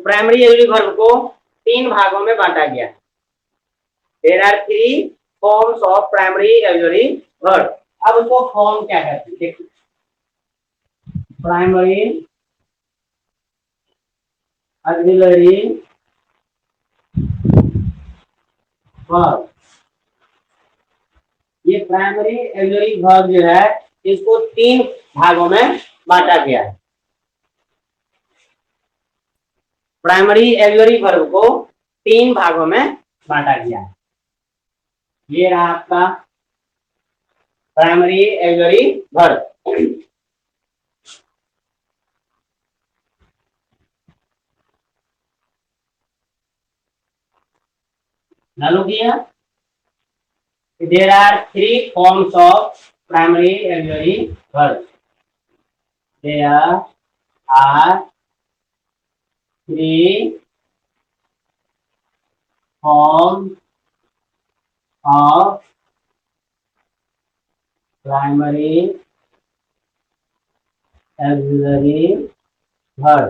Primary auxiliary verb को 3 भागों में बांटा गया है। There are 3 forms of primary auxiliary verb. अब उसको फॉर्म क्या कहते हैं देखिए, प्राइमरी ऑक्सिलरी वर्ब। ये प्राइमरी ऑक्सिलरी वर्ब जो है इसको 3 भागों में बांटा गया है। प्राइमरी ऑक्सिलरी वर्ब को 3 भागों में बांटा गया है। ये रहा आपका primary auxiliary verb. Now look here. There are 3 forms of primary auxiliary verbs. There are 3 forms of primary auxiliary verb.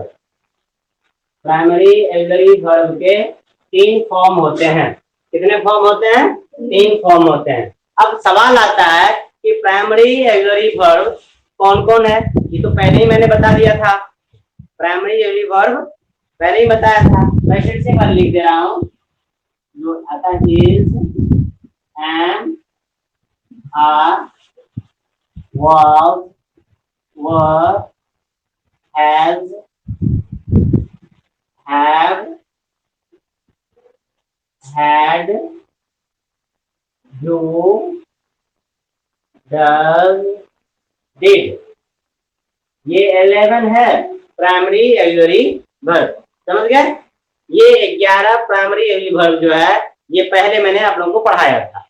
Primary auxiliary verb के 3 फॉर्म होते हैं। कितने फॉर्म होते हैं? 3 फॉर्म होते हैं। अब सवाल आता है कि प्राइमरी ऑक्सिलरी वर्ब कौन कौन है। ये तो पहले ही मैंने बता दिया था, प्राइमरी ऑक्सिलरी वर्ब पहले ही बताया था। मैं फिर से बार लिख दे रहा हूं, जो आता है is, am, are, was, were, has, have, had, do, does, did। ये 11 है प्राइमरी ऑक्सिलरी वर्ब। समझ गए? ये 11 प्राइमरी ऑक्सिलरी वर्ब जो है ये पहले मैंने आप लोगों को पढ़ाया था।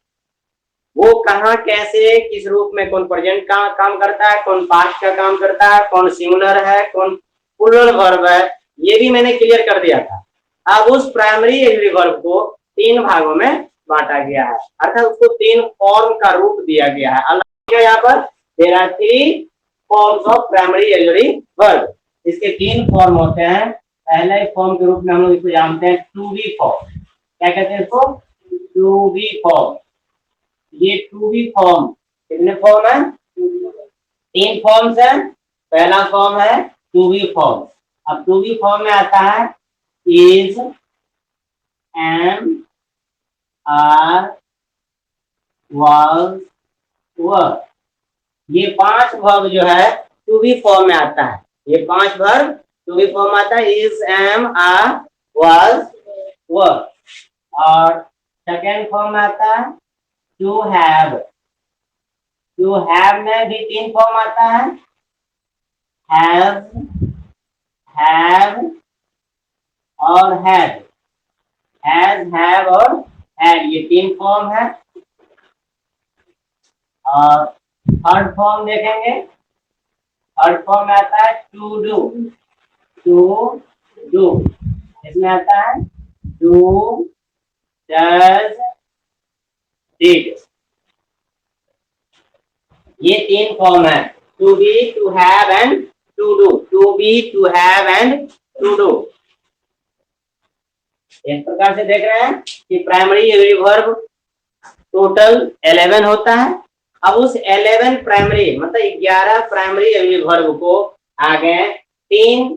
वो कहाँ, कैसे, किस रूप में, कौन प्रेजेंट का काम करता है, कौन पास्ट का काम करता है, कौन सिंगुलर है, कौन प्लूरल वर्ब है, ये भी मैंने क्लियर कर दिया था। अब उस प्राइमरी ऑक्सिलरी वर्ब को 3 भागों में बांटा गया है, अर्थात उसको 3 फॉर्म का रूप दिया गया है। यहाँ पर there are 3 forms of primary auxiliary verb. इसके 3 फॉर्म होते हैं। पहले फॉर्म के रूप में हम लोग इसको जानते हैं टू बी फॉर्म। क्या कहते हैं इसको? To be form. ये टू बी फॉर्म कितने फॉर्म है? 3 फॉर्म्स है। पहला फॉर्म है टू बी फॉर्म। अब टू बी फॉर्म में आता है is, am, are, was, were. ये 5 वर्ब जो है टू बी फॉर्म में आता है। ये 5 वर्ब टू बी फॉर्म आता है, is, am, are, was, were. और सेकेंड फॉर्म में आता है टू हैव। टू हैव में भी 3 फॉर्म आता है, हैव, हैव और हैड। हैज, हैव और हैड, ये 3 फॉर्म है। और थर्ड फॉर्म देखेंगे, थर्ड फॉर्म में आता है टू डू। टू डू इसमें आता है डू, डज, डिड। ये 3 फॉर्म है, to be, to have and to do. To be, to have and to do. इस प्रकार से देख रहे हैं कि प्राइमरी ऑक्सिलरी वर्ब टोटल 11 होता है। अब उस 11 प्राइमरी मतलब 11 प्राइमरी ऑक्सिलरी वर्ब को आगे 3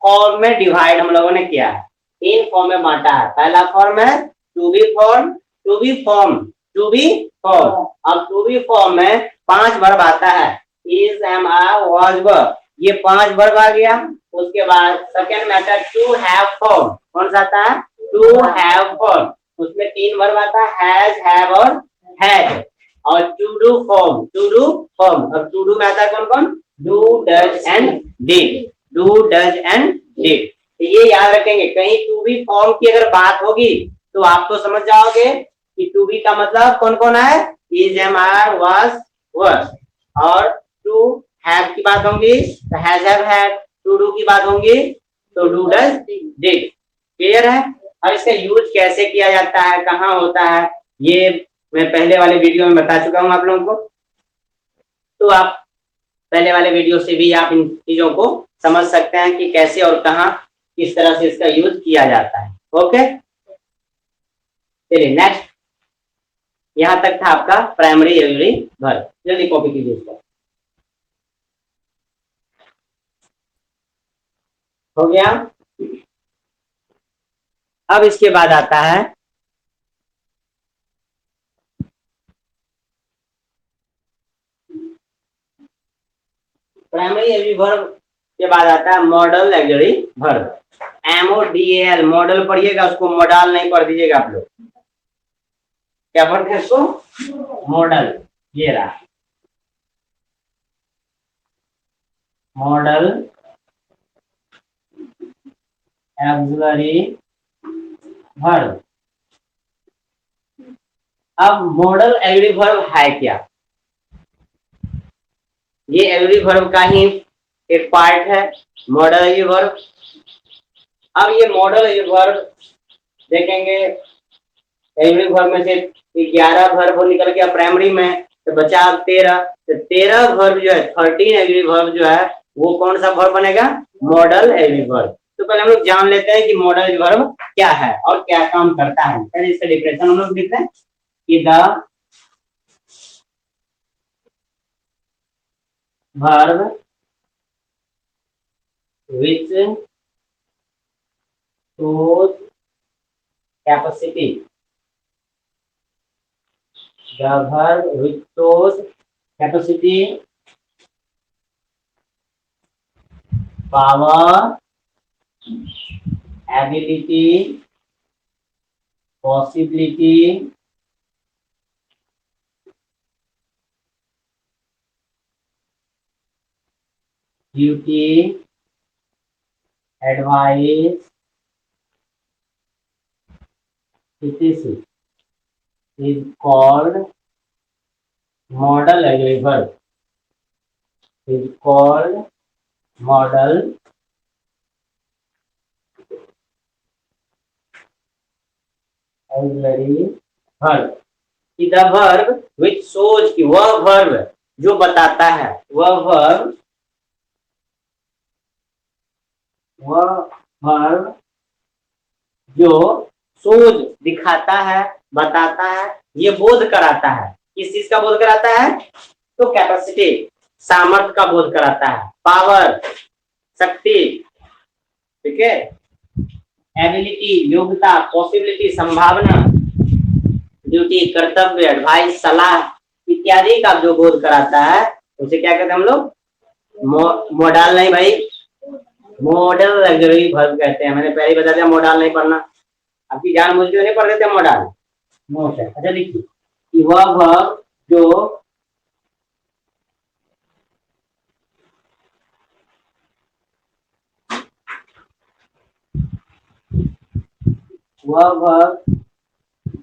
फॉर्म में डिवाइड हम लोगों ने किया है, 3 फॉर्म में बांटा है। पहला फॉर्म है to be form, to be form, to be form. अब टू बी फॉर्म में 5 वर्ब आता है, is, am, are, was, were. ये 5 वर्ब आ गया। उसके बाद सेकेंड में आता है टू हैव फॉर्म। कौन सा आता है? To have form. उसमें 3 वर्ब आता है, हैज, हैव और हैड। और to do form, to do form. अब टू डू में आता है कौन कौन? Do, does and did. Do, does and did. तो ये याद रखेंगे, कहीं टू बी फॉर्म की अगर बात होगी तो आप तो समझ जाओगे कि टू बी का मतलब कौन कौन है? Is, am, are, was, were. और टू हैव की बात होंगी तो has, have, had. To do की बात होंगी तो डू, डज, डिड। क्लियर है? और इसका यूज कैसे किया जाता है, कहाँ होता है, ये मैं पहले वाले वीडियो में बता चुका हूं आप लोगों को। तो आप पहले वाले वीडियो से भी आप इन चीजों को समझ सकते हैं कि कैसे और कहाँ किस तरह से इसका यूज किया जाता है। ओके, चलिए नेक्स्ट, यहां तक था आपका प्राइमरी एवरी वर्ब। जल्दी कॉपी कीजिए इसको। हो गया। अब इसके बाद आता है प्राइमरी एवरी वर्ब के बाद आता है model auxiliary verb. MODAL, model पढ़िएगा, उसको मॉडल नहीं पढ़ दीजिएगा आप लोग। क्या पढ़ते हैं इसको? मॉडल। ये रहा मॉडल ऑक्सिलरी वर्ब। अब मॉडल ऑक्सिलरी वर्ब है क्या? ये ऑक्सिलरी वर्ब का ही एक पार्ट है, मॉडल ऑक्सिलरी वर्ब। अब ये मॉडल ऑक्सिलरी वर्ब देखेंगे, ऑक्सिलरी वर्ब में से 11 वर्ब निकल गया प्राइमरी में, तो बचा 13। तो 13 वर्ब जो है, 13 ऑक्सिलरी वर्ब जो है वो कौन सा वर्ब बनेगा? Model auxiliary verb. तो पहले हम लोग जान लेते हैं कि मॉडल ऑक्सिलरी वर्ब क्या है और क्या काम करता है। पहले इसका डिफिनेशन हम लोग लिखते हैं कि the verb which shows capacity, the verb which shows capacity, power, ability, possibility, duty, advice, etc. is called modal auxiliary verb. Is called modal auxiliary verb. The verb which shows कि वह verb जो बताता है, वह verb जो सोच दिखाता है, बताता है, ये बोध कराता है। किस चीज का बोध कराता है? तो कैपेसिटी, सामर्थ्य का बोध कराता है। पावर, शक्ति, ठीक है, एबिलिटी, योग्यता, पॉसिबिलिटी, संभावना, ड्यूटी, कर्तव्य, एडवाइस, सलाह इत्यादि का जो बोध कराता है उसे क्या कहते हैं हम लोग? मॉडल नहीं भाई, मॉडल ऑक्सिलरी वर्ब कहते हैं। मैंने पहले ही बता दिया, मॉडल नहीं पढ़ना। आपकी जान मुझे नहीं पढ़ रहे थे मॉडल। नोट है। अच्छा देखिए कि वह वर्ब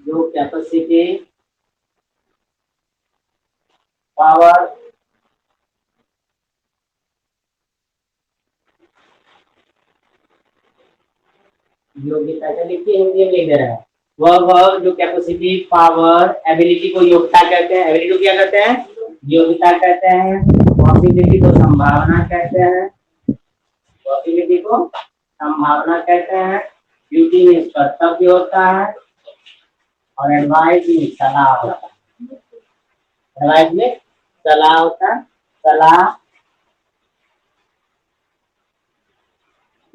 जो कैपेसिटी, पावर, योग्यता, लिखिए हिंदी में लिख दे रहा है। वह वर्ब जो कैपेसिटी, पावर, एबिलिटी को योग्यता कहते हैं, एबिलिटी को क्या कहते हैं? योग्यता कहते हैं। पॉसिबिलिटी को संभावना कहते हैं, पॉसिबिलिटी को संभावना कहते हैं। ड्यूटी में कर्तव्य होता है और एडवाइस में सलाह होता है। एडवाइस में सलाह होता है, सलाह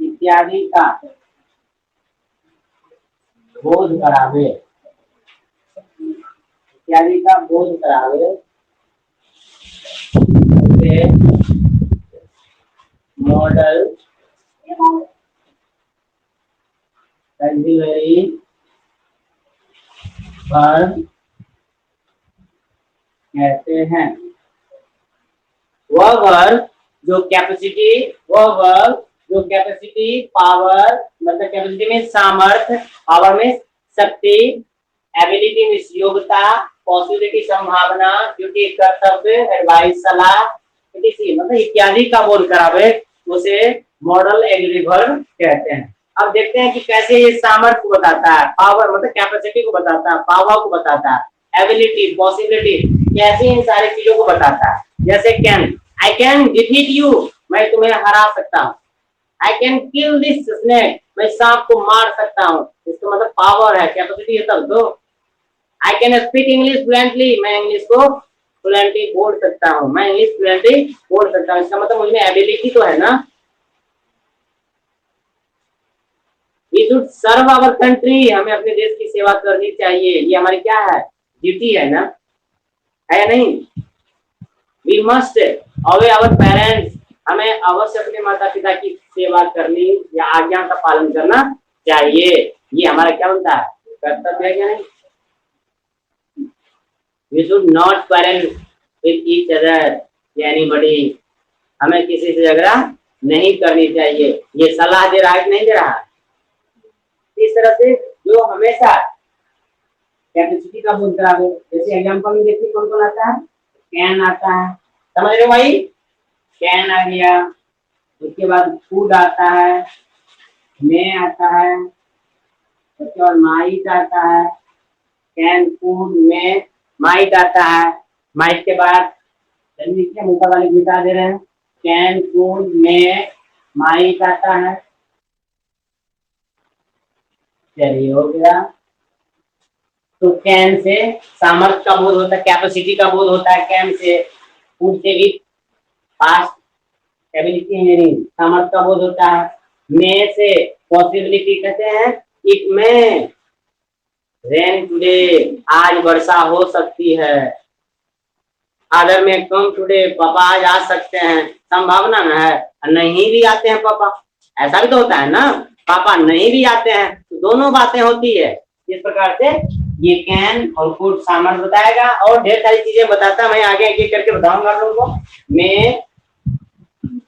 इत्यादि का बोध करावे, इत्यादि का बोध करावे मॉडल ऑक्सिलरी वर्ब कहते हैं। वह वर्ब जो कैपेसिटी, पावर मतलब कैपेसिटी में सामर्थ्य, पावर में शक्ति, एबिलिटी में योग्यता, पॉसिबिलिटी संभावना, ड्यूटी कर्तव्य, एडवाइस सलाह मतलब इत्यादि का बोध करावे उसे मॉडल ऑक्सिलरी वर्ब कहते हैं। अब देखते हैं कि कैसे ये सामर्थ्य को बताता है, पावर मतलब कैपेसिटी को बताता है, पावर को बताता है, एबिलिटी, पॉसिबिलिटी, कैसे इन सारी चीजों को बताता है। जैसे can, I can defeat you, मैं तुम्हें हरा सकता हूँ। I can kill this snake, मैं सांप को मार सकता हूँ, इसका मतलब पावर है, कैपेसिटी है तब तो। I can speak English fluently, मैं इंग्लिश को फ्लुएंटली बोल सकता हूँ, मैं इंग्लिश फ्लुएंटली बोल सकता हूँ, इसका मतलब मुझमें एबिलिटी तो है ना। We should serve our country, हमें अपने देश की सेवा करनी चाहिए, ये हमारी क्या है, ड्यूटी है ना, है या नहीं। We must obey our parents, हमें अवश्य अपने माता पिता की सेवा करनी या आज्ञा का पालन करना चाहिए, ये हमारा क्या बनता है, कर्तव्य है क्या नहीं। We should not quarrel with each other anybody, हमें किसी से झगड़ा नहीं करनी चाहिए, ये सलाह दे रहा है कि नहीं दे रहा। इस तरह से जो हमेशा कैपेसिटी का बोल करा दो, जैसे एग्जांपल में देखिए कौन कौन आता है, कैन आता है, समझ रहे हो भाई, कैन आ गया, उसके बाद फूड आता है, मे आता है, उसके बाद माइट आता है, कैन फूड में माइट आता है, माइट के बाद जल्दी से ऊपर वाले मिटा दे रहे हैं, कैन फूड में माइट आता है, चलिए हो गया। तो कैन से सामर्थ्य का बोध होता है, कैपेसिटी का बोध होता है, कैन से फूड से भी पास्ट एबिलिटी इंजीनियरिंग सामर्थ्य का बोध होता है, मे से पॉसिबिलिटी कहते हैं, इट में रेन टुडे, आज वर्षा हो सकती है, अदर में कम टुडे, पापा आज आ सकते हैं, संभावना में है, नहीं भी आते हैं पापा, ऐसा भी तो होता है ना, पापा नहीं भी आते हैं, तो दोनों बातें होती है। इस प्रकार से ये कैन और कुड सामर्थ्य बताएगा और ढेर सारी चीजें बताता, मैं आगे एक एक करके बताऊंगा आप लोगों को। मैं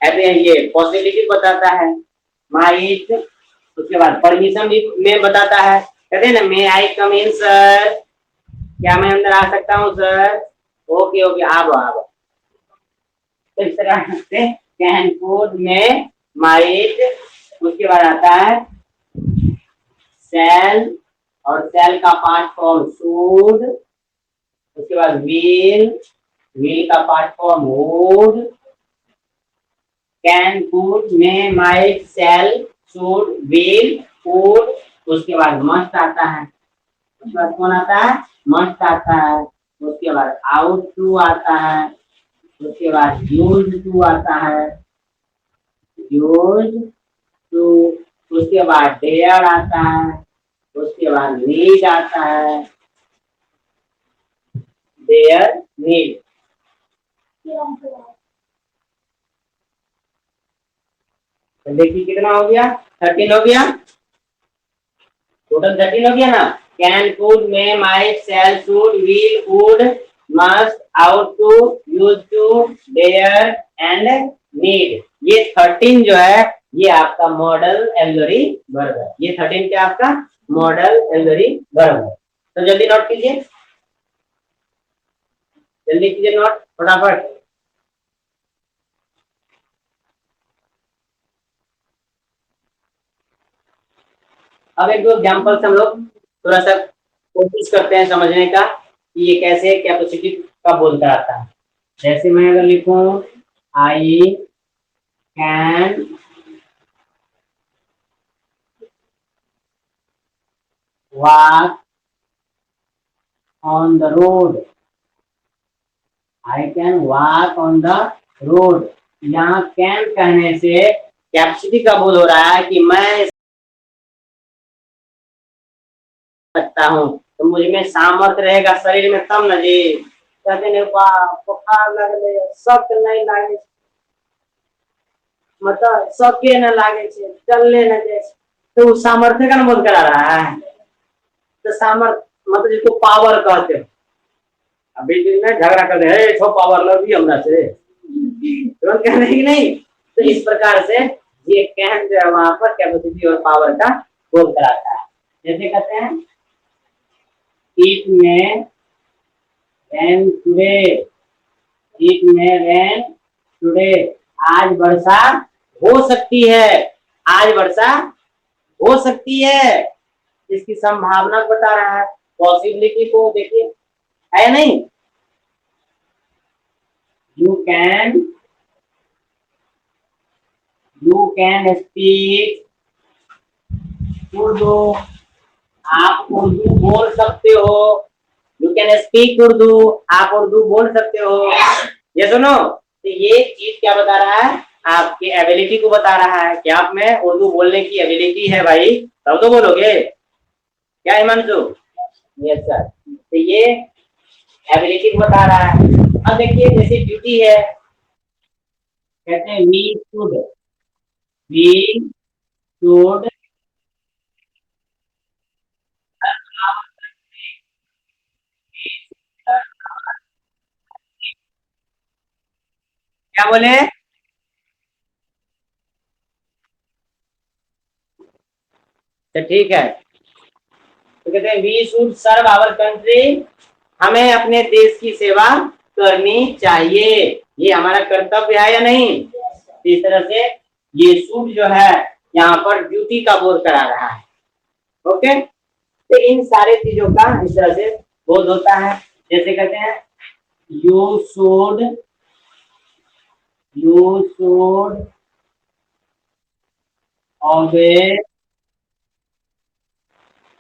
ऐसे ये पॉसिबिलिटी बताता है, माइट, उसके बाद परमिशन भी मैं बताता है, कहते हैं ना मे आई कम इन सर, क्या मैं अंदर आ सकता हूँ सर, ओके ओके आप तो इस तरह से कैन कुड में माइट, उसके बाद आता है सेल और सेल का पार्ट फॉर्म शुड, उसके बाद व्हील, व्हील का part form would, can could may might shall should will would, उसके बाद मस्ट आता है, उसके बाद कौन आता है, मस्ट आता है, उसके बाद आउट टू आता है, उसके बाद यूज टू आता है, यूज टू, उसके बाद डेयर आता है, उसके बाद नीड आता है, डेयर नीड। तो देखिए कितना हो गया, 13 हो गया, टोटल 13 हो गया ना। Can could may might shall should will would must ought to use to dare and need, ये 13 जो है ये आपका मॉडल ऑक्सिलरी वर्ब है, ये 13 क्या आपका मॉडल ऑक्सिलरी वर्ब है। तो जल्दी नोट कीजिए, जल्दी कीजिए नोट फटाफट। अब एक दो एग्जांपल से हम लोग थोड़ा सा कोशिश करते हैं समझने का कि ये कैसे कैपेसिटी का बोध कराता है। जैसे मैं अगर लिखूं I can walk on the road, I can walk on the road, यहाँ कैन कहने से कैपेसिटी का बोध हो रहा है कि मैं सकता हूँ, तो मुझ में सामर्थ्य रहेगा शरीर में तब न जी, कहते नहीं बुखार लगले शक नहीं लागे, मतलब शके न लागे छे, चलने न जाए, तो सामर्थ्य का न बोध करा रहा है। तो सामर्थ्य मतलब जिसको पावर कहते हो, अभी दिन में झगड़ा कर रहे हैं छो पावर लगी हमरा से, तुरंत कहने की नहीं। तो इस प्रकार से ये कहन जो है वहां पर कैपेसिटी और पावर का बोध कराता है। जैसे कहते हैं इट में रैन टुडे, इट में रैन टुडे, आज वर्षा हो सकती है, आज वर्षा हो सकती है, इसकी संभावना बता रहा है, पॉसिबिलिटी को देखिए, है नहीं, you can you can speak Urdu, आप उर्दू बोल सकते हो। यू कैन स्पीक उर्दू, आप उर्दू बोल सकते हो। ये सुनो, तो ये चीज क्या बता रहा है, आपकी एबिलिटी को बता रहा है कि आप में उर्दू बोलने की एबिलिटी है भाई, तब तो बोलोगे। क्या हिमांशु? यस सर, तो ये एबिलिटी को बता रहा है। अब देखिए जैसे ड्यूटी है, कहते हैं वी शुड क्या बोले? तो ठीक है, तो कहते हैं we should serve our country, हमें अपने देश की सेवा करनी चाहिए, ये हमारा कर्तव्य है या नहीं। तो इस तरह से ये शुड जो है यहाँ पर ड्यूटी का बोध करा रहा है। ओके, तो इन सारे चीजों का इस तरह से बोध होता है। जैसे कहते हैं यू शुड, यू शुड ओबे,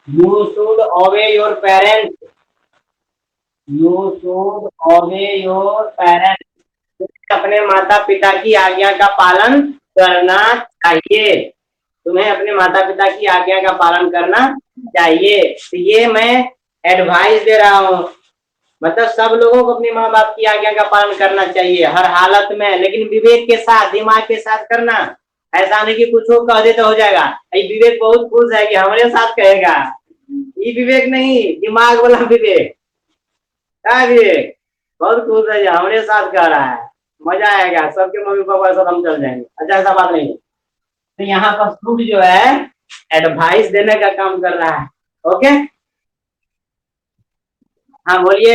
यू शुड ओबे योर पेरेंट्स, यू शुड ओबे योर पेरेंट्स, अपने माता पिता की आज्ञा का पालन करना चाहिए, तुम्हें अपने माता पिता की आज्ञा का पालन करना चाहिए। तो ये मैं एडवाइस दे रहा हूँ, मतलब सब लोगों को अपने माँ बाप की आज्ञा का पालन करना चाहिए हर हालत में, लेकिन विवेक के साथ, दिमाग के साथ करना। ऐसा नहीं कि कुछ हो कह दे तो हो जाएगा। ये विवेक बहुत खुश है कि हमारे साथ कहेगा, ये विवेक नहीं, दिमाग वाला विवेक। क्या विवेक? बहुत खुश है, हमारे साथ कह रहा है, मजा आएगा, सबके मम्मी पापा के साथ हम चल जाएंगे। अच्छा, ऐसा बात नहीं है। तो यहाँ पर फ्रूट जो है एडवाइस देने का काम कर रहा है। ओके, हाँ बोलिए।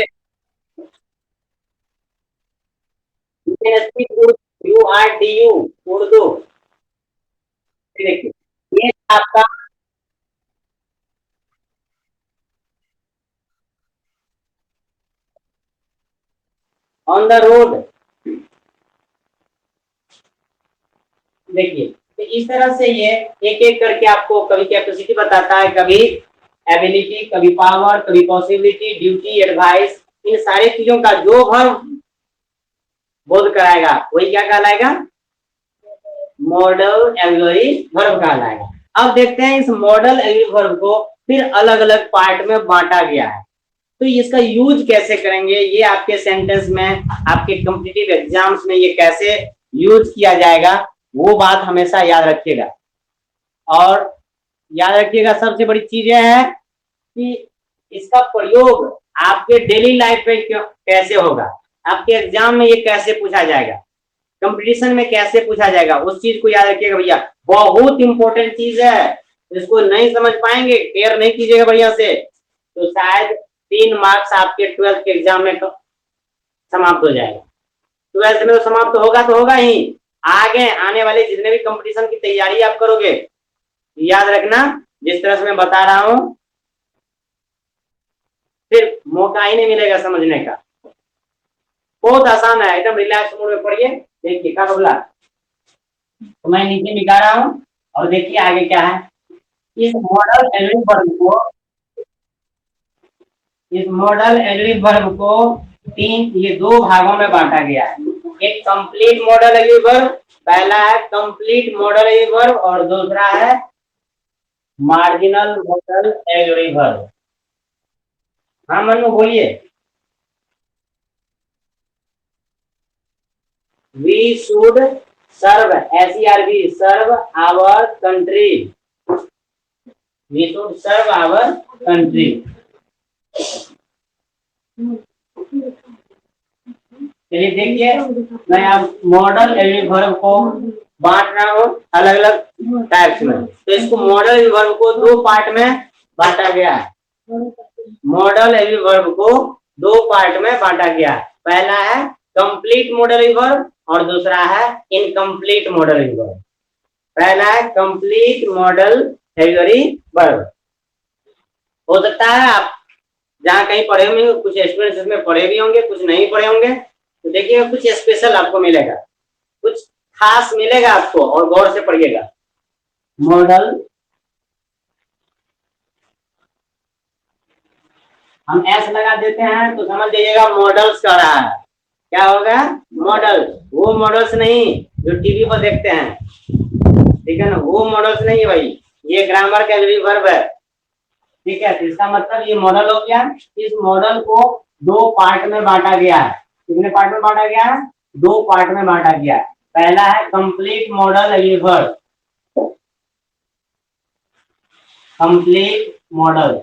You can speak you R D you Urdu. देखिए ये आपका ऑन द रोड, देखिए तो इस तरह से ये एक एक करके आपको कभी कैपेसिटी बताता है, कभी एबिलिटी, कभी पावर, कभी पॉसिबिलिटी, ड्यूटी, एडवाइस। इन सारी चीजों का जो भर बोध कराएगा वही क्या कहलाएगा, मॉडल एग्जरी वर्ब कहलाएगा। अब देखते हैं इस मॉडल एग्जरी वर्ब को फिर अलग अलग पार्ट में बांटा गया है, तो इसका यूज कैसे करेंगे, ये आपके सेंटेंस में, आपके कॉम्पिटिटिव एग्जाम्स में ये कैसे यूज किया जाएगा, वो बात हमेशा याद रखिएगा। और याद रखिएगा सबसे बड़ी चीज यह है कि इसका प्रयोग आपके डेली लाइफ में कैसे होगा, आपके एग्जाम में ये कैसे पूछा जाएगा, कंपटीशन में कैसे पूछा जाएगा, उस चीज को याद रखिएगा भैया, बहुत इंपॉर्टेंट चीज है। इसको नहीं समझ पाएंगे, केयर नहीं कीजिएगा बढ़िया से, तो शायद 3 मार्क्स आपके 12th के एग्जाम में समाप्त हो जाएगा। 12th में तो समाप्त होगा, तो होगा ही, आगे आने वाले जितने भी कंपटीशन की तैयारी आप करोगे, याद रखना जिस तरह से मैं बता रहा हूं, फिर मौका ही नहीं मिलेगा समझने का। बहुत आसान है, एकदम रिलैक्स मोड में पढ़िए। देखिए क्या बोला, तो मैं नीचे लिखा रहा हूं, और देखिए आगे क्या है। इस मॉडल एग्री वर्ब को, इस मॉडल एग्री वर्ब को ये 2 भागों में बांटा गया है। एक कंप्लीट मॉडल एग्री वर्ब, पहला है कंप्लीट मॉडल एग्री वर्ब, और दूसरा है मार्जिनल मॉडल एग्री वर्ब। हाँ मनु बोलिए। We should serve, SERV, serve our country, we should serve our country. चलिए देखिए, मैं अब मॉडल एग्री वर्ब को बांट रहा हूँ अलग अलग टाइप्स में। तो इसको मॉडल एग्री वर्ब को 2 पार्ट में बांटा गया है। मॉडल एग्री वर्ब को 2 पार्ट में बांटा गया है। पहला है कंप्लीट मॉडल एग्री वर्ब, और दूसरा है इनकम्प्लीट मॉडल एग्री वर्ब। पहला है कंप्लीट मॉडल एग्री वर्ब। हो सकता है आप जहाँ कहीं पढ़े होंगे, कुछ स्टूडेंट्स इसमें पढ़े भी होंगे, कुछ नहीं पढ़े होंगे, तो देखिए कुछ स्पेशल आपको मिलेगा, कुछ खास मिलेगा आपको और गौर से पढ़िएगा। मॉडल, हम एस लगा देते हैं तो समझ जाइएगा मॉडल्स कह रहा है। क्या होगा? मॉडल। वो मॉडल्स नहीं जो टीवी पर देखते हैं, ठीक है ना, वो मॉडल्स नहीं है भाई, ये ग्रामर का वर्ब है। ठीक है, तो इसका मतलब ये मॉडल हो गया। इस मॉडल को दो पार्ट में बांटा गया है। कितने पार्ट में बांटा गया है? दो पार्ट में बांटा गया है। पहला है complete modal verb, complete model,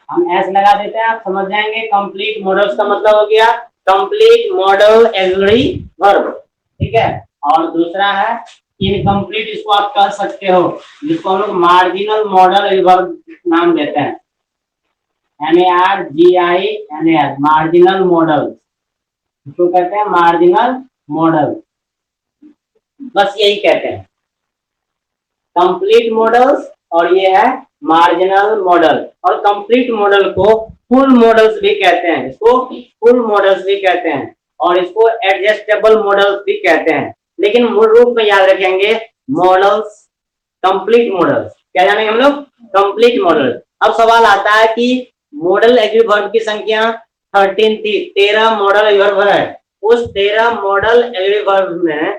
हम एस लगा देते हैं, आप समझ जाएंगे। कंप्लीट मॉडल्स का मतलब हो गया कंप्लीट मॉडल ऑक्सिलरी वर्ब, ठीक है। और दूसरा है इनकम्प्लीट, इसको आप कह सकते हो, जिसको हम लोग मार्जिनल मॉडल वर्ब नाम देते हैं, MARGINAL, मार्जिनल मॉडल, इसको कहते हैं मार्जिनल मॉडल, बस यही कहते हैं। कंप्लीट मॉडल्स और ये है मार्जिनल मॉडल। और कंप्लीट मॉडल को फुल मॉडल्स भी कहते हैं, इसको फुल मॉडल्स भी कहते हैं, और इसको एडजस्टेबल मॉडल्स भी कहते हैं। लेकिन मूल रूप में याद रखेंगे मॉडल्स, कंप्लीट मॉडल्स। क्या जानेंगे हम लोग? Complete model. अब सवाल आता है कि मॉडल एडवर्ब की संख्या 13 थी, 13 मॉडल एडवर्ब है। उस 13 मॉडल एडवर्ब में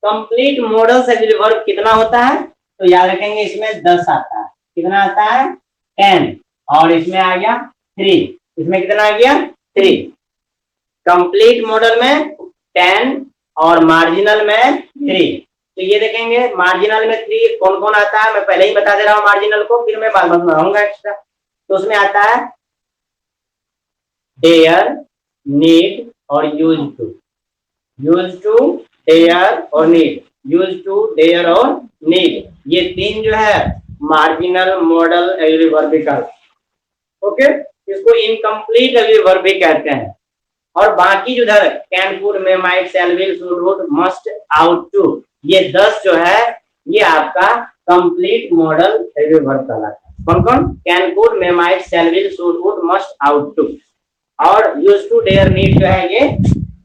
कंप्लीट मॉडल एडवर्ब कितना होता है? तो याद रखेंगे इसमें 10 आता है। कितना आता है? 10। और इसमें आ गया 3। इसमें कितना आ गया? 3। कंप्लीट मॉडल में 10 और मार्जिनल में 3। तो ये देखेंगे मार्जिनल में 3 कौन कौन आता है, मैं पहले ही बता दे रहा हूँ मार्जिनल को, फिर मैं बात बताऊंगा एक्स्ट्रा। तो उसमें आता है डेयर, नीड और use to. Use to, dare और नीड, यूज टू, डेयर और नीड, ये तीन जो है मार्जिनल मॉडल एडवर्ब भी कहते हैं। ओके, इसको इनकम्प्लीट एडवर्ब भी कहते हैं। और बाकी जो है can, could, may, might, shall, will, should, would, must, ought to, ये 10 जो है ये आपका कंप्लीट मॉडल एडवर्ब कहलाता है। कौन कौन? Can, could, may, might, shall, will, should, would, must, ought to. और यूज टू, डेयर, नीड जो है ये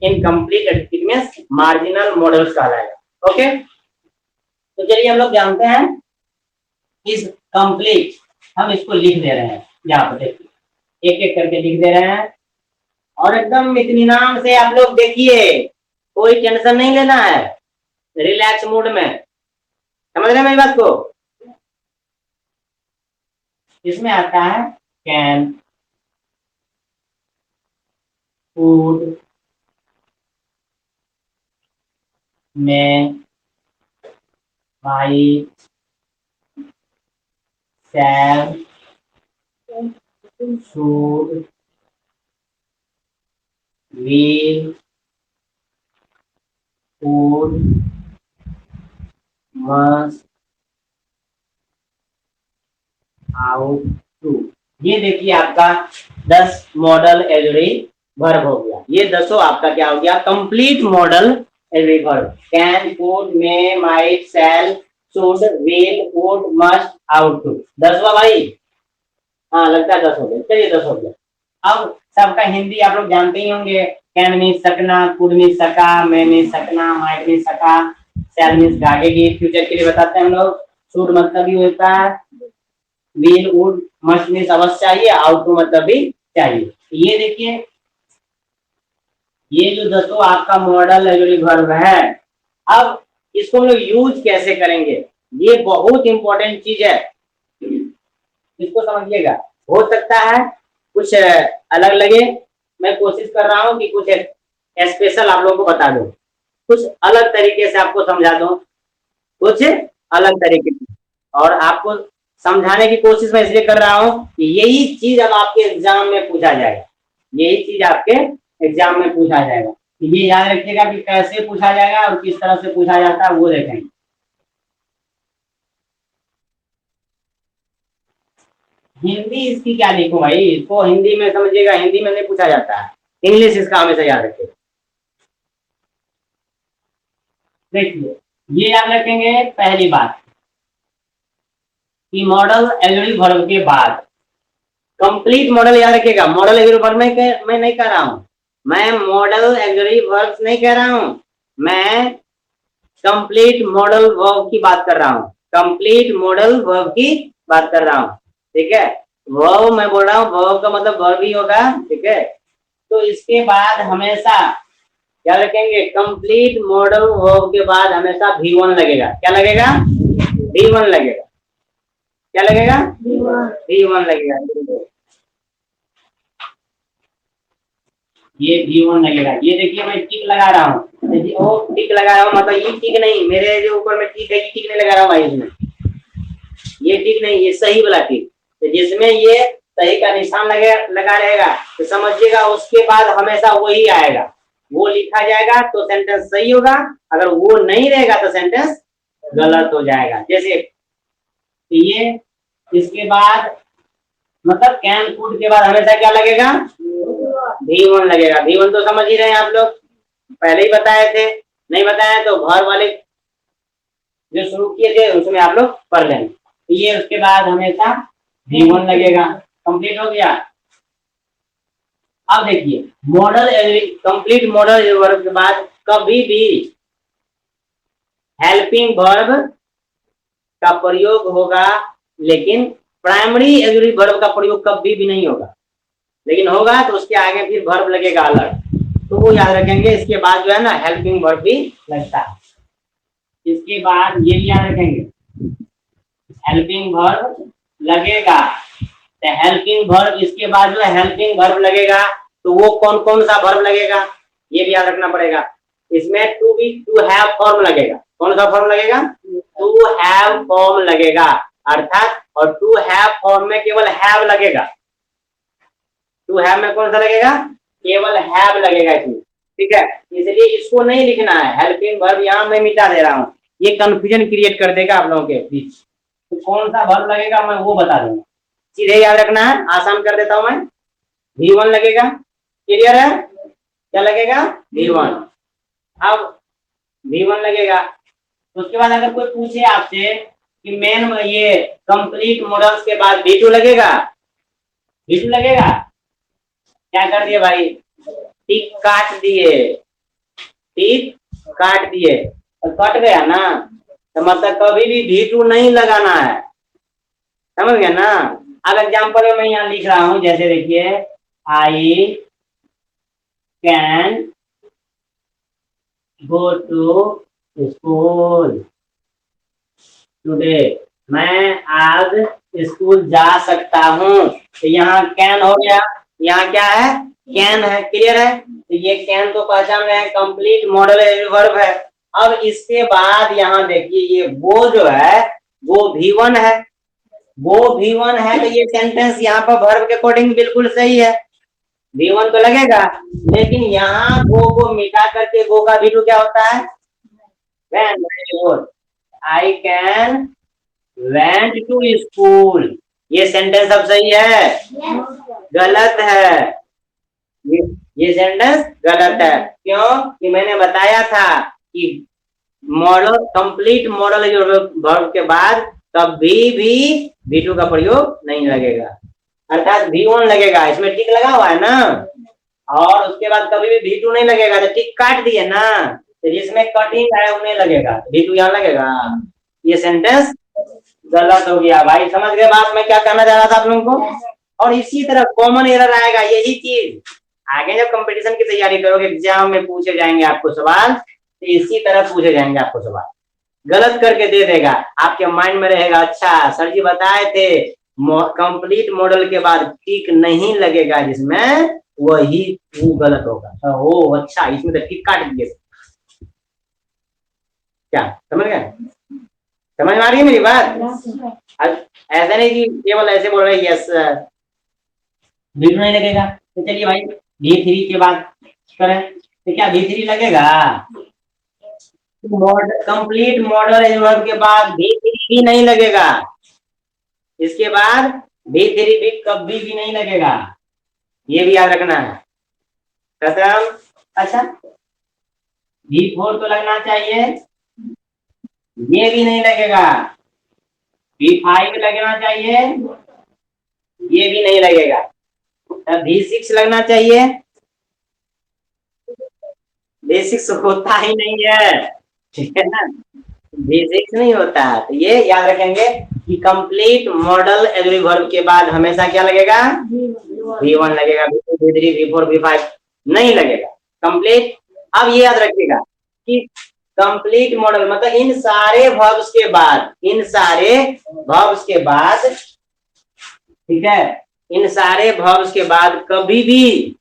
इनकम्प्लीट में मार्जिनल मॉडल्स कहलाएगा। ओके, तो चलिए हम लोग जानते हैं इस कंप्लीट, हम इसको लिख दे रहे हैं, यहाँ पर देखिए एक एक करके लिख दे रहे हैं, और एकदम इत्मीनान से आप लोग देखिए, कोई टेंशन नहीं लेना है, रिलैक्स मूड में। समझ रहे हैं मेरी बात को? इसमें आता है can, could, may, might, shall, should, will, could, must, ought to. ये देखिए आपका 10 मॉडल एडरी वर्ब हो गया। ये 10 आपका क्या हो गया? कंप्लीट मॉडल एडरी verb. Can, could, may, might, shall, should, will, would, must, ought to. 10वां भाई? हाँ लगता है 10 हो गया। चलिए 10 हो गया। अब सबका हिंदी आप लोग जानते ही होंगे। कैन मीन सकना, कुड मीन सका, मे मीन सकना, माइट मीन सका, शैल मीन भागेगी, फ्यूचर के लिए बताते हैं हम लोग। शुड मतलब भी होता है, विल, वुड, मस्ट मीन्स अवश्य चाहिए, आउट टू मतलब भी चाहिए। ये देखिए ये जो 10 आपका मॉडल वर्ब है, अब इसको हम लोग यूज कैसे करेंगे, ये बहुत इंपॉर्टेंट चीज है, इसको समझिएगा। हो सकता है कुछ अलग लगे, मैं कोशिश कर रहा हूँ कि कुछ स्पेशल आप लोगों को बता दूं, कुछ अलग तरीके से आपको समझा दूं, कुछ अलग तरीके से। और आपको समझाने की कोशिश मैं इसलिए कर रहा हूं कि यही चीज अब आपके एग्जाम में पूछा जाएगा, यही चीज आपके एग्जाम में पूछा जाएगा। ये याद रखिएगा कि कैसे पूछा जाएगा और किस तरह से पूछा जाता है, वो देखेंगे। हिंदी इसकी क्या लिखूं भाई, इसको हिंदी में समझिएगा, हिंदी में नहीं पूछा जाता है, इंग्लिश इसका हमेशा याद रखिएगा। देखिए ये याद रखेंगे पहली बात कि मॉडल एग्री वर्ब के बाद कंप्लीट मॉडल याद रखिएगा। मॉडल एग्री वर्ब में मैं नहीं कह रहा हूं, मैं मॉडल एग्री वर्ब्स नहीं कह रहा हूं, मैं कंप्लीट मॉडल वर्ब की बात कर रहा हूँ, कंप्लीट मॉडल वर्ब की बात कर रहा हूँ, ठीक है। वर्ब मैं बोल रहा हूँ, वर्ब का मतलब वर्ब ही होगा, ठीक है। तो इसके बाद हमेशा क्या रखेंगे, कंप्लीट मॉडल वर्ब के बाद हमेशा V1 लगेगा। क्या लगेगा, V1 लगेगा। क्या लगेगा, V1 लगेगा। ये V1 लगेगा। ये देखिए मैं टिक लगा रहा हूँ, वो टिक लगा रहा हूँ, मतलब ये टिक नहीं, मेरे जो ऊपर में टिक है, ये टिक नहीं लगा रहा हूँ भाई इसमें, ये टिक नहीं, ये सही वाला टिक। तो जिसमें ये सही का निशान लगा रहेगा तो समझिएगा उसके बाद हमेशा वही आएगा, वो लिखा जाएगा तो सेंटेंस सही होगा, अगर वो नहीं रहेगा तो सेंटेंस गलत हो जाएगा। जैसे ये, इसके बाद मतलब कैन फूड के बाद हमेशा क्या लगेगा, V1 लगेगा। V1 तो समझ ही रहे हैं आप लोग, पहले ही बताए थे, नहीं बताया तो घर वाले जो शुरू किए थे उसमें आप लोग पढ़ लेंगे। तो ये उसके बाद हमेशा V1 लगेगा। कंप्लीट हो गया। अब देखिए मॉडल कंप्लीट मॉडल वर्ब के बाद कभी भी हेल्पिंग वर्ब का प्रयोग होगा, लेकिन प्राइमरी एग्री वर्ब का प्रयोग कभी भी नहीं होगा, लेकिन होगा तो उसके आगे फिर वर्ब लगेगा अलग, तो वो याद रखेंगे। इसके बाद जो है ना हेल्पिंग वर्ब भी लगता है। इसके बाद ये भी याद रखेंगे, हेल्पिंग वर्ब लगेगा, तो हेल्पिंग वर्ब इसके बाद जो है हेल्पिंग वर्ब लगेगा, तो वो कौन कौन सा वर्ब लगेगा ये भी याद रखना पड़ेगा। इसमें to be to have form लगेगा। कौन सा फॉर्म लगेगा, टू हैव फॉर्म लगेगा, अर्थात, और टू हैव फॉर्म में केवल हैव लगेगा। टू हैव में कौन सा लगेगा, केवल हैव लगेगा इसमें, ठीक है। इसलिए इसको नहीं लिखना है, हेल्पिंग वर्ब यहाँ मैं मिटा दे रहा हूँ, ये कंफ्यूजन क्रिएट कर देगा आप लोगों के बीच। तो कौन सा वर्ब लगेगा मैं वो बता दूंगा, सीधे याद रखना है, आसान कर देता हूं मैं। V1 लगेगा, क्लियर है, क्या लगेगा, V1। अब V1 लगेगा, उसके बाद अगर कोई पूछे आपसे कि मेन ये कंप्लीट मॉडल्स के बाद V2 लगेगा, V2 लगेगा, क्या कर दिए भाई, टिक काट दिए, टिक काट दिए, तो कट गया ना, तो मतलब कभी भी V2 नहीं लगाना है, समझ गया ना। अब एग्जाम्पल में मैं यहाँ लिख रहा हूं, जैसे देखिए I can go to school today, मैं आज स्कूल जा सकता हूँ, तो यहाँ कैन हो गया, यहाँ क्या है, कैन है, क्लियर है। तो ये कैन तो पहचान रहे हैं, कंप्लीट मॉडल वर्ब है। अब इसके बाद यहाँ देखिए ये वो जो है वो V1 है, वो V1 है, तो ये सेंटेंस यहाँ पर वर्ब के अकॉर्डिंग बिल्कुल सही है, V1 तो लगेगा। लेकिन यहाँ गो को मिटा करके गो का V2 क्या होता है, I can went to school, ये सेंटेंस अब सही है, गलत है, ये सेंटेंस गलत है। क्यों कि मैंने बताया था कि मॉडल कंप्लीट मॉडल वर्ब के बाद कभी भी V2 का प्रयोग नहीं लगेगा, अर्थात V1 लगेगा। इसमें टिक लगा हुआ है ना, और उसके बाद कभी भी V2 नहीं लगेगा, तो टिक काट दिए ना, तो जिसमें कटिंग है उन्हें लगेगा, V2 यहाँ लगेगा। ये सेंटेंस गलत हो गया भाई, समझ गए बात मैं क्या कहना चाह रहा था आप लोगों को। और इसी तरह कॉमन एरर आएगा, यही चीज आगे जब कंपटीशन की तैयारी करोगे एग्जाम में पूछे जाएंगे आपको सवाल, तो इसी तरह पूछे जाएंगे आपको सवाल, गलत करके दे देगा, आपके माइंड में रहेगा अच्छा सर जी बताए थे कंप्लीट मॉडल के बाद टिक नहीं लगेगा, जिसमें वही वो गलत होगा। ओ अच्छा, इसमें तो टिक काट दिए, क्या समझ गए, समझ में आ रही है मेरी बात। ऐसा नहीं कि केवल ऐसे बोल रहे यस V2 नहीं लगेगा। तो चलिए भाई V3 के बाद करें, तो क्या V3 लगेगा, कंप्लीट मॉडल वर्ब के बाद V3 भी नहीं लगेगा, इसके बाद V3 भी कभी भी नहीं लगेगा, ये भी याद रखना है, खत्म। अच्छा V4 तो लगना चाहिए, ये भी नहीं लगेगा, V5 लगना चाहिए, ये भी नहीं लगेगा, V6 लगना चाहिए, बेसिक्स होता ही नहीं है, ठीक है ना, बेसिक्स नहीं होता है। तो ये याद रखेंगे कि कंप्लीट मॉडल एग्री वर्ब के बाद हमेशा क्या लगेगा, V1 लगेगा, V2 V3 V4 V5 नहीं लगेगा, कंप्लीट। अब ये याद रखिएगा कि कंप्लीट मॉडल मतलब इन सारे वर्ब्स के बाद, इन सारे वर्ब्स के बाद, ठीक है, इन सारे वर्ब्स के बाद कभी भी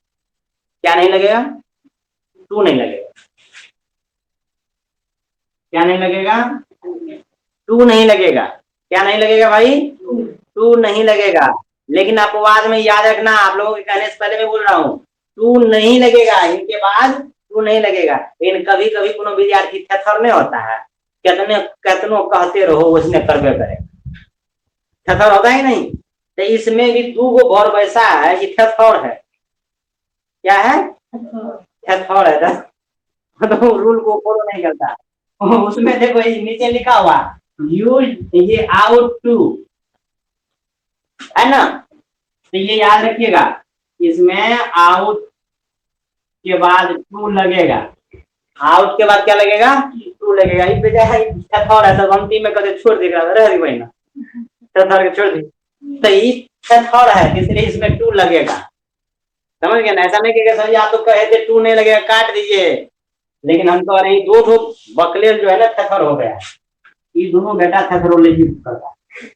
क्या नहीं लगेगा, टू नहीं लगेगा। क्या नहीं लगेगा, टू नहीं लगेगा। क्या नहीं लगेगा भाई, टू नहीं लगेगा। लेकिन अपवाद में याद रखना, आप लोगों के कहने से पहले मैं बोल रहा हूँ, टू नहीं लगेगा, इनके बाद टू नहीं लगेगा। लेकिन कभी कभी कोनो विद्यार्थी थथर नहीं होता है, कितने कितनों कहते रहो उसने करबे करे, थथर होता ही नहीं। तो इसमें भी टू को वर्ब ऐसा है कि थथर है। क्या है, थथर है, तो रूल को फॉलो नहीं करता। उसमें देखो नीचे लिखा हुआ यूज, ये आउट टू है ना, तो ये याद रखिएगा, इसमें आउट के बाद टू लगेगा। आउट के बाद क्या लगेगा, टू लगेगा। इस वजह थथर है, सब अंतिम में कभी छोड़ देगा, रह गई ना, थथर के छोड़ दी, तो ये थथर है, इसलिए इसमें टू लगेगा। समझ गए ना, ऐसा नहीं कि सर आप तो कहे थे टू नहीं लगेगा काट दीजिए, लेकिन हम कह रहे हैं दो बकलेल जो है ना थथर हो गया, ये दोनों बेटा थथरोलॉजी करता है,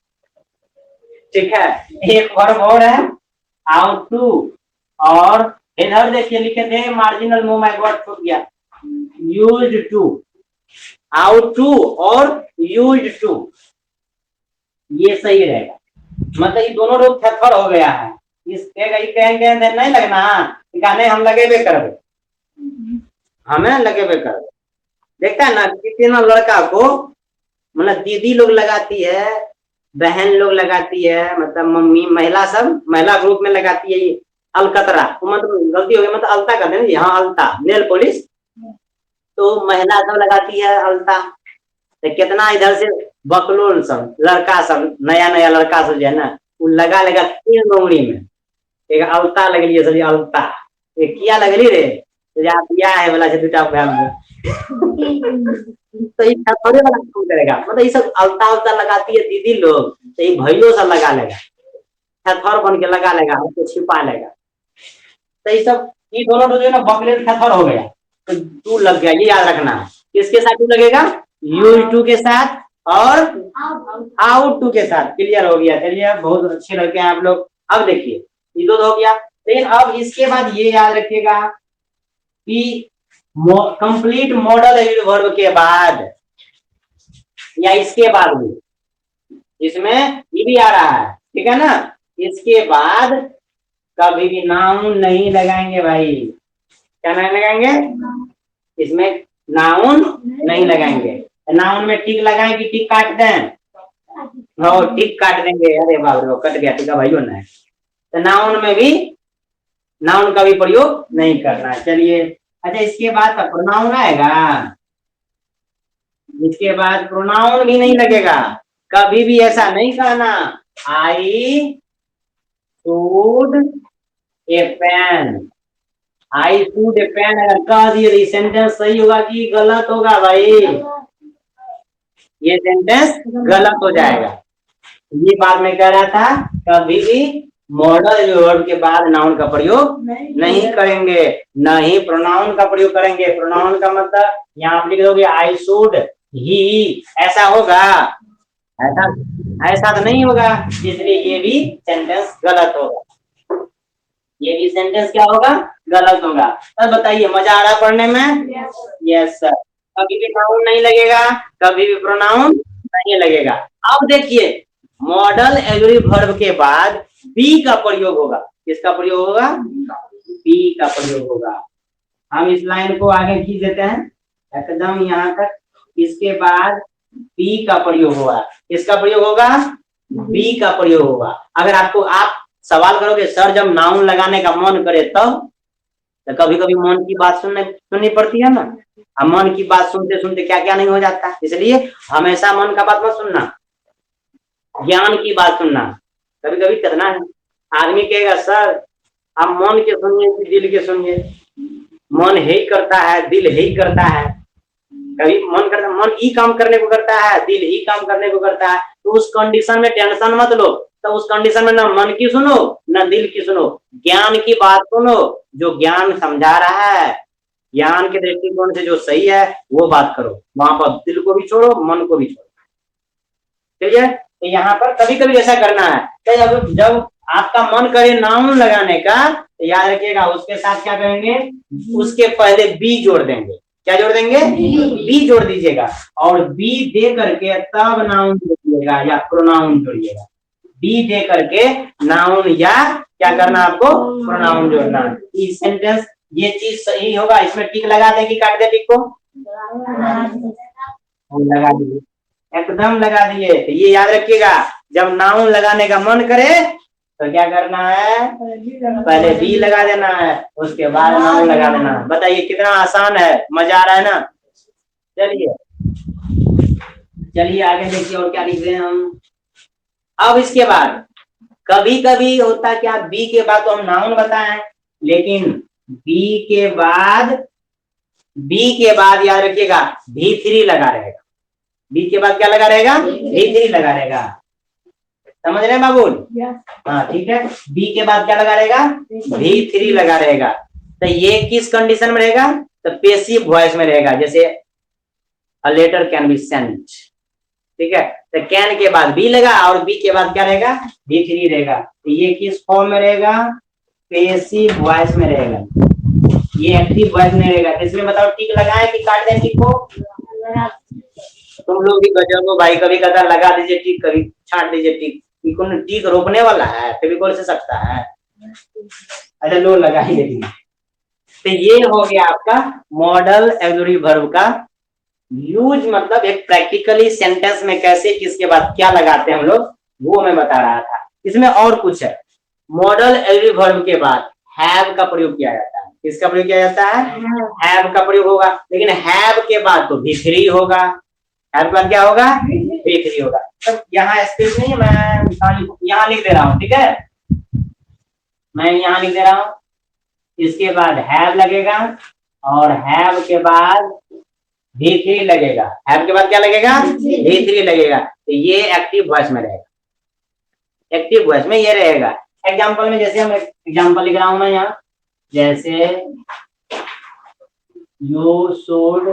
ठीक है। एक वर्ब और है आउट टू, और इधर देखिए लिखे थे मार्जिनल मूव, माय गॉड छूट गया, यूज्ड टू, आउट टू और यूज्ड टू, ये सही रहेगा। मतलब ये दोनों लोग थथर हो गया है, इसके कहेंगे नहीं लगना, नहीं हम लगेबे करबे, हमें लगेबे करबे। देखता है ना कितना लड़का को मतलब दीदी लोग लगाती है, बहन लोग लगाती है, मतलब मम्मी, महिला सब महिला ग्रुप में लगाती है ये अलकतरा, तो मतलब गलती हो गई, मतलब अलता करते हैं हाँ, अलता नेल पॉलिश, तो महिला सब लगाती है अलता। तो कितना इधर से बकलोल सब लड़का सब, नया नया लड़का सब जो है ना, वो लगा लगा 3 उंगली में एक अलता लगलिए सर, अलता एक किया लगली रे, तो या दिया है वाला से दूटा में तो ये थोड़े वाला काम करेगा, मतलब ये सब अलता उल्ता लगाती है दीदी लोग, तो ये भैया सब लगा लेगा, थर बन के लगा लेगा, हमको छिपा लेगा। तो ये सब ये दोनों जो है ना बकलेल थर हो गया, तो टू लग गया, ये याद रखना। किसके साथ टू लगेगा, यूज टू के साथ और आउट टू के साथ। क्लियर हो गया, चलिए बहुत अच्छे लड़के हैं आप लोग। अब देखिए ये दो हो गया, लेकिन अब इसके बाद ये याद रखिएगा कि कंप्लीट मॉडल एग्री वर्ब के बाद या इसके बाद भी, इसमें ये भी आ रहा है, ठीक है ना, इसके बाद कभी भी नाउन नहीं लगाएंगे भाई। क्या नहीं लगाएंगे, इसमें नाउन नहीं लगाएंगे। नाउन में टिक लगाएं कि टिक काट दें, टिक काट देंगे, अरे बाप रे कट गया टिका भाइयों ने। तो नाउन में भी नाउन का भी प्रयोग नहीं करना है। चलिए अच्छा, इसके बाद प्रोनाउन आएगा, इसके बाद प्रोनाउन भी नहीं लगेगा। कभी भी ऐसा नहीं कहना I should a pen, I should a pen अगर कह दिए सेंटेंस सही होगा कि गलत होगा भाई, ये सेंटेंस गलत हो जाएगा। ये बात मैं कह रहा था, कभी भी मॉडल वर्ब के बाद नाउन का प्रयोग नहीं करेंगे, न ही प्रोनाउन का प्रयोग करेंगे। प्रोनाउन का मतलब यहाँ आप लिख दोगे आई शुड ही, ऐसा होगा, ऐसा ऐसा तो नहीं होगा, इसलिए ये भी सेंटेंस गलत होगा, ये भी सेंटेंस क्या होगा, गलत होगा। अब बताइए मजा आ रहा पढ़ने में, यस सर। कभी भी नाउन नहीं लगेगा, कभी भी प्रोनाउन नहीं लगेगा। अब देखिए मॉडल एग्री वर्ब के बाद बी का प्रयोग होगा। किसका प्रयोग होगा, बी का प्रयोग होगा। हम इस लाइन को आगे खींच देते हैं एकदम यहाँ तक, इसके बाद बी का प्रयोग होगा। किसका प्रयोग होगा, बी का प्रयोग होगा। अगर आपको आप सवाल करोगे सर जब नाउन लगाने का मन करे तब, तो कभी कभी मन की बात सुननी पड़ती है ना, अब मन की बात सुनते सुनते क्या क्या नहीं हो जाता, इसलिए हमेशा मन का बात मत सुनना, ज्ञान की बात सुनना। कभी कभी कितना आदमी कहेगा सर आप मन के सुनिए कि दिल के सुनिए, मन है ही करता है, दिल है ही करता है। कभी मन करता, मन ही काम करने को करता है, दिल ही काम करने को करता है। तो उस कंडीशन में टेंशन मत लो। तो उस कंडीशन में ना मन की सुनो ना दिल की सुनो, ज्ञान की बात सुनो। जो ज्ञान समझा रहा है, ज्ञान के दृष्टिकोण से जो सही है वो बात करो। वहां पर दिल को भी छोड़ो, मन को भी छोड़ो। ठीक है। तो यहाँ पर कभी कभी ऐसा करना है। तो जब आपका मन करे नाउन लगाने का, तो याद रखिएगा उसके साथ क्या करेंगे, उसके पहले बी जोड़ देंगे। क्या जोड़ देंगे? बी जोड़ दीजिएगा। और बी दे करके तब नाउन जोड़िएगा या प्रोनाउन जोड़िएगा। बी दे करके नाउन या क्या करना आपको, प्रोनाउन जोड़ना। इस सेंटेंस ये चीज सही होगा, इसमें टिक लगा दे कि काट दे टिक को? लगा दीजिए, एकदम लगा दिए। तो ये याद रखिएगा, जब नाउन लगाने का मन करे तो क्या करना है, पहले बी लगा देना है, उसके बाद नाउन लगा देना है। बताइए कितना आसान है, मजा आ रहा है ना? चलिए चलिए आगे देखिए और क्या लिख रहे हैं हम। अब इसके बाद कभी कभी होता क्या, बी के बाद तो हम नाउन बताएं, लेकिन बी के बाद याद रखिएगा V3 लगा रहेगा। बी के बाद क्या लगा रहेगा? V3 लगा रहेगा। समझ रहे हैं बाबू? हाँ ठीक है। बी के बाद क्या लगा रहेगा? V3 लगा रहेगा। तो ये किस कंडीशन में रहेगा? तो पैसिव वॉइस में रहेगा। जैसे a letter can be sent, ठीक है। तो कैन के बाद बी लगा और बी के बाद क्या रहेगा? V3 रहेगा। तो ये किस फॉर्म में रहेगा? पैसिव वॉइस में रहेगा। ये एक्टिव वॉइस में रहेगा। इसमें बताओ टिक लगाए कि काट दें टिक को? तुम लोग भी गजब हो भाई, कभी कदा लगा दीजिए टिक, कभी छाट दीजिए टिक। टिक रोकने वाला है, फेविकोल से सकता है। अच्छा लो लगाइए। तो ये हो गया आपका मॉडल ऑक्सिलरी वर्ब का यूज, मतलब एक प्रैक्टिकली सेंटेंस में कैसे किसके बाद क्या लगाते हैं हम लोग, वो मैं बता रहा था। इसमें और कुछ है। मॉडल ऑक्सिलरी वर्ब के बाद हैव का प्रयोग किया जाता है। किसका प्रयोग किया जाता है? हैव का प्रयोग होगा। लेकिन हैव के बाद तो V3 होगा। हैव के बाद क्या होगा? V3 होगा। तो यहाँ स्पेस नहीं, मैं यहाँ लिख दे रहा हूँ, ठीक है। मैं यहाँ लिख दे रहा हूँ, इसके बाद हैव लगेगा और हैव के बाद V3 लगेगा। हैव के बाद क्या लगेगा? V3 लगेगा। तो ये एक्टिव वॉइस में रहेगा। एक्टिव वॉइस में ये रहेगा। एग्जाम्पल में जैसे हम एग्जाम्पल लिख रहा हूं ना यहाँ, जैसे यू शुड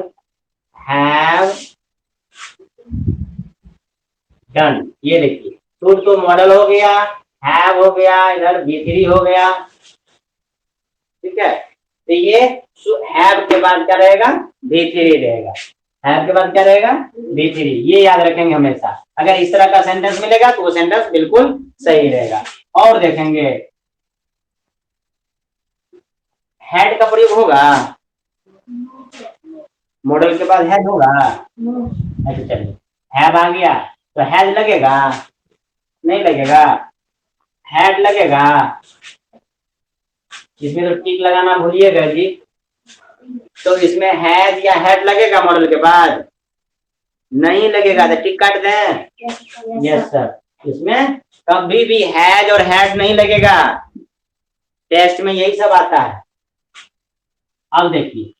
हैव डन। ये देखिए, शुड तो मॉडल हो गया, हैव हो गया, इधर V3 हो गया, ठीक है। तो ये हैव के बाद क्या रहेगा? V3 रहेगा। हैव के बाद क्या रहेगा? V3। ये याद रखेंगे हमेशा। अगर इस तरह का सेंटेंस मिलेगा तो वो सेंटेंस बिल्कुल सही रहेगा। और देखेंगे हैड का प्रयोग होगा, मॉडल के बाद हैड होगा। अच्छा चलिए, हैव आ गया तो हैड लगेगा? नहीं लगेगा। हैड लगेगा, इसमें तो टिक लगाना भूलिएगा जी। तो इसमें हैज या हैड लगेगा मॉडल के बाद? नहीं लगेगा। तो टिक काट दें? Yes sir. इसमें कभी भी हैज और हैड नहीं लगेगा। टेस्ट में यही सब आता है। अब देखिए,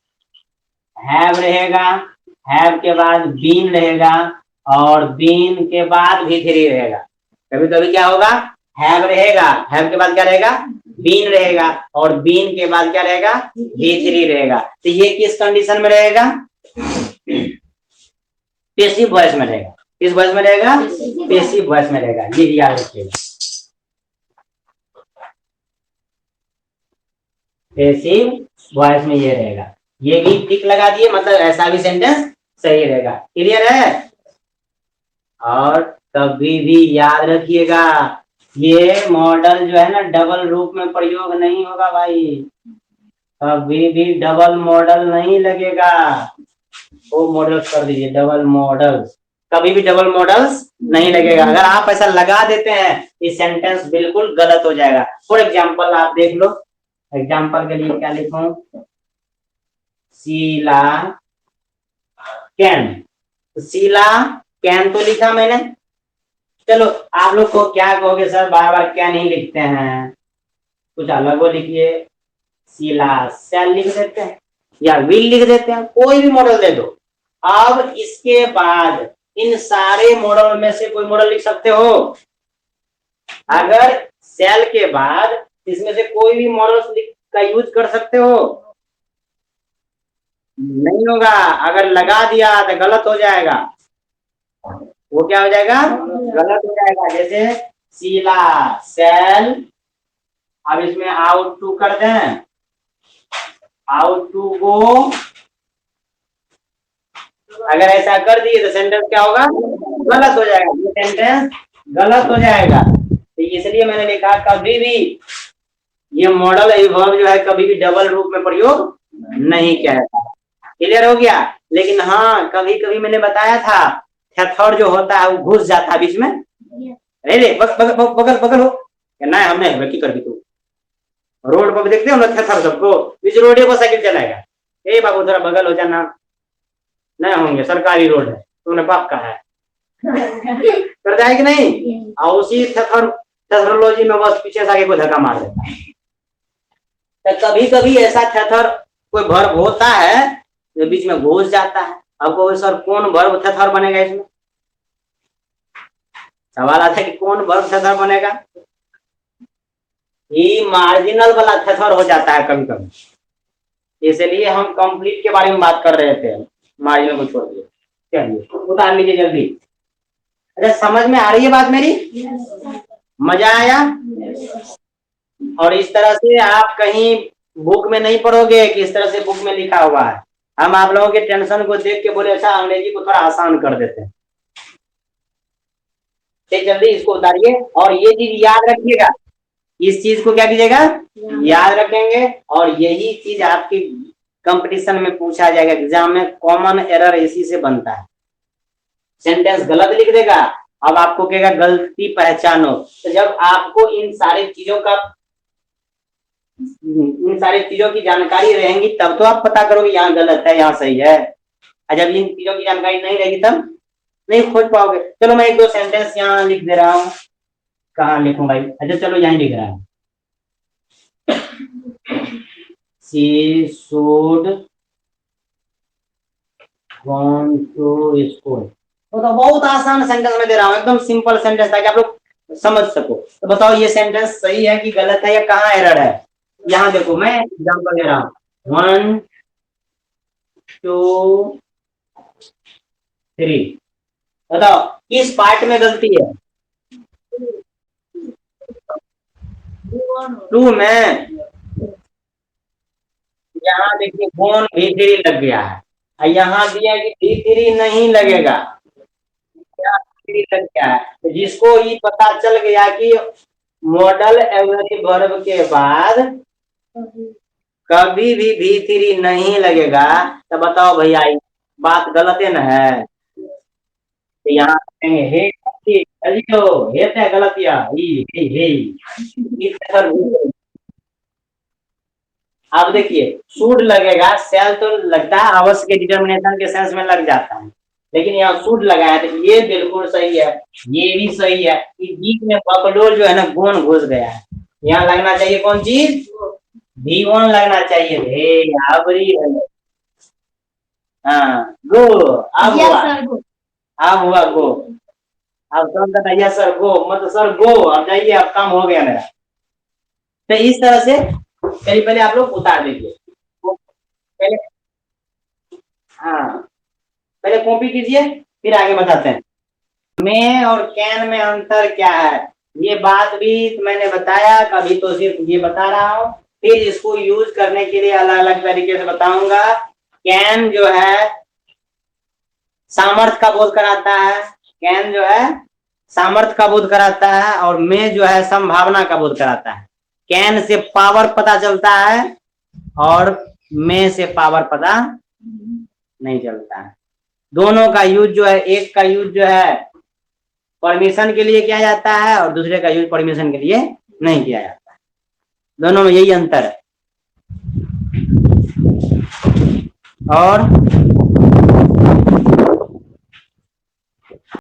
हैव रहेगा, हैव के बाद बीन रहेगा और बीन के बाद V3 रहेगा। कभी कभी क्या होगा, हैव रहेगा, हैव के बाद क्या रहेगा? बीन रहेगा और बीन के बाद क्या रहेगा? V3 रहेगा। तो ये किस कंडीशन में रहेगा? पैसिव वॉइस में रहेगा। किस वॉइस में रहेगा? पैसिव वॉइस में रहेगा। ये याद रखिएगा, पैसिव वॉइस में ये रहेगा। ये भी टिक लगा दिए, मतलब ऐसा भी सेंटेंस सही रहेगा। क्लियर है? और कभी भी याद रखिएगा, ये मॉडल जो है ना डबल रूप में प्रयोग नहीं होगा भाई। कभी भी डबल मॉडल नहीं लगेगा। वो मॉडल्स कर दीजिए, डबल मॉडल्स। कभी भी डबल मॉडल्स नहीं लगेगा। अगर आप ऐसा लगा देते हैं, ये सेंटेंस बिल्कुल गलत हो जाएगा। फॉर एग्जाम्पल आप देख लो, एग्जाम्पल के लिए क्या लिखूं? शीला कैन। शीला कैन तो लिखा मैंने। चलो आप लोग को क्या कहोगे, सर बार बार क्या नहीं लिखते हैं, कुछ अलग वो लिखिए। शीला शैल लिख देते हैं। या विल लिख देते हैं, कोई भी मॉडल दे दो। अब इसके बाद इन सारे मॉडल में से कोई मॉडल लिख सकते हो। अगर सेल के बाद इसमें से कोई भी मॉडल का यूज कर सकते हो? नहीं होगा। अगर लगा दिया तो गलत हो जाएगा। वो क्या हो जाएगा? गलत हो जाएगा। जैसे शीला सेल, अब इसमें आउट टू कर दें, आउट टू गो। अगर ऐसा कर दिए तो सेंटेंस क्या होगा? गलत हो जाएगा। ये सेंटेंस गलत हो जाएगा। तो इसलिए मैंने लिखा कभी भी ये मॉडल वर्ब जो है कभी भी डबल रूप में प्रयोग नहीं किया जाता। क्लियर हो गया? लेकिन हाँ, कभी कभी मैंने बताया था थेथर जो होता है वो घुस जाता है बीच में। अरे बगल बगल हो ना, हमने बाकी कर दी। तू रोड पर देखते हो ना थेथर सबको, बीच रोडे पर साइकिल चलाएगा। ए बाबू थोड़ा बगल हो जाना, नहीं होंगे, सरकारी रोड है, तुमने बाप कहा है। कर जाए कि नहीं? और उसी थेथरोलॉजी में बस पीछे से आगे को धक्का मार देता है। तो कभी कभी ऐसा थेथर कोई वर्ब होता है जो बीच में घुस जाता है। आपको सर कौन वर्ब थेथर बनेगा? इसमें सवाल आता है कि कौन वर्ब थेथर बनेगा? ये मार्जिनल वाला थेथर हो जाता है कभी कभी। इसलिए हम कंप्लीट के बारे में बात कर रहे थे, मार्जिनल को छोड़ दिए। चलिए उतार लीजिए जल्दी। अच्छा, समझ में आ रही है बात मेरी? मजा आया? और इस तरह से आप कहीं बुक में नहीं पढ़ोगे कि इस तरह से बुक में लिखा हुआ है। हम आप लोगों के टेंशन को देख के बोले अच्छा अंग्रेजी को थोड़ा आसान कर देते हैं। जल्दी इसको उतारिए और ये चीज याद रखिएगा। इस चीज को क्या कीजिएगा? याद रखेंगे। और यही चीज आपकी कंपटीशन में पूछा जाएगा, एग्जाम में कॉमन एरर इसी से बनता है। सेंटेंस गलत लिख देगा, अब आपको कहेगा गलती पहचानो। तो जब आपको इन सारी चीजों की जानकारी रहेंगी तब तो आप पता करोगे यहाँ गलत है यहाँ सही है। और जब इन चीजों की जानकारी नहीं रहेगी तब नहीं खोज पाओगे। चलो मैं एक दो सेंटेंस यहाँ लिख दे रहा हूँ। कहाँ लिखूं भाई? अच्छा चलो यहाँ लिख रहा हूँ। She should gone to school। तो बहुत आसान सेंटेंस में दे रहा हूँ, एकदम सिंपल सेंटेंस ताकि आप लोग समझ सको। तो बताओ ये सेंटेंस सही है कि गलत है या कहाँ एरर है? यहाँ देखो मैं एग्जाम्पल दे रहा हूँ। 1 2 3। बताओ किस पार्ट में गलती है? 2 में। यहाँ देखिए गोन V3 लग गया है, यहाँ दिया कि V3 नहीं लगेगा, लग गया है। तो जिसको ये पता चल गया कि मॉडल एवरी वर्ब के बाद कभी भी V3 नहीं लगेगा, तो बताओ भैया बात गलत है ना है? तो यहाँ हे गलतिया अब देखिए शुड लगेगा, सेल तो लगता है अवश्य के डिटर्मिनेशन के सेंस में लग जाता है, लेकिन यहाँ शुड लगाया तो ये बिल्कुल सही है, ये भी सही है। कि बीच में बकलोल जो है ना गोन घुस गया है। यहाँ लगना चाहिए कौन चीज? V1 लगना चाहिए। हाँ गो, अब हुआ गो। अब तो सर गो मतलब सर गो, अब जाइए अब काम हो गया मेरा। तो इस तरह से पहले आप लोग उतार दीजिए। पहले हाँ पहले कॉपी कीजिए फिर आगे बताते हैं। में और कैन में अंतर क्या है ये बात भी मैंने बताया, कभी तो सिर्फ ये बता रहा हूँ, फिर इसको यूज करने के लिए अलग अलग तरीके से बताऊंगा। कैन जो है सामर्थ्य का बोध कराता है, कैन जो है सामर्थ्य का बोध कराता है, और में जो है संभावना का बोध कराता है। कैन से पावर पता चलता है और में से पावर पता नहीं चलता है। दोनों का यूज जो है, एक का यूज जो है परमिशन के लिए किया जाता है और दूसरे का यूज परमिशन के लिए नहीं किया जाता है। दोनों में यही अंतर है। और